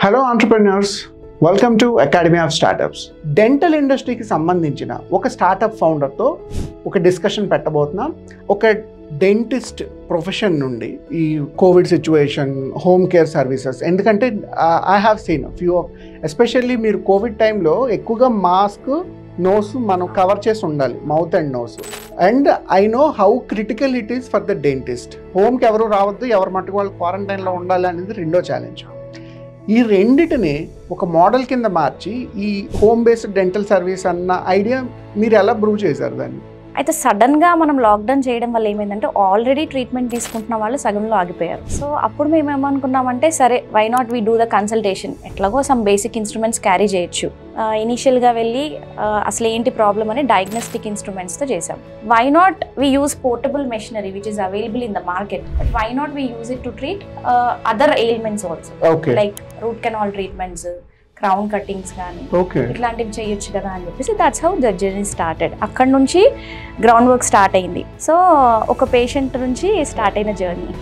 Hello entrepreneurs, welcome to academy of startups. Dental ఇండస్ట్రీకి సంబంధించిన ఒక స్టార్టప్ ఫౌండర్తో ఒక డిస్కషన్ పెట్టబోతున్నాం. ఒక డెంటిస్ట్ ప్రొఫెషన్ నుండి ఈ COVID situation, home care services, ఎందుకంటే I have seen few especially మీరు కోవిడ్ టైంలో ఎక్కువగా మాస్క్, నోస్ మనం కవర్ చేసి ఉండాలి, mouth and nose. And I know how critical it is for the dentist. హోమ్కి ఎవరు రావద్దు, ఎవరి మట్టుకు వాళ్ళు క్వారంటైన్లో ఉండాలి అనేది రెండో ఛాలెంజ్. ఈ రెండిటిని ఒక మోడల్ కింద మార్చి ఈ హోమ్ బేస్డ్ డెంటల్ సర్వీస్ అన్న ఐడియా మీరు ఎలా ప్రూవ్ చేశారు దాన్ని? అయితే సడన్గా మనం లాక్డౌన్ చేయడం వల్ల ఏమైందంటే ఆల్రెడీ ట్రీట్మెంట్ తీసుకుంటున్న వాళ్ళు సగంలో ఆగిపోయారు. సో అప్పుడు మేము ఏమనుకున్నామంటే సరే, why not we do the consultation, ఎట్లాగో సమ్ బేసిక్ ఇన్స్ట్రుమెంట్స్ క్యారీ చేయొచ్చు. ఇనీషియల్గా వెళ్ళి అసలు ఏంటి ప్రాబ్లమ్ అని డయాగ్నోస్టిక్ ఇన్స్ట్రుమెంట్స్తో చేసాం. Why not we use portable machinery which is available in the market, but why not we use it to treat other ailments also, like root canal treatments, crown cuttings కానీ ఇట్లాంటివి చేయొచ్చు కదా అని చెప్పేసి that's how the journey started. అక్కడ నుంచి ground work start అయింది. సో ఒక పేషెంట్ నుంచి స్టార్ట్ అయిన జర్నీ.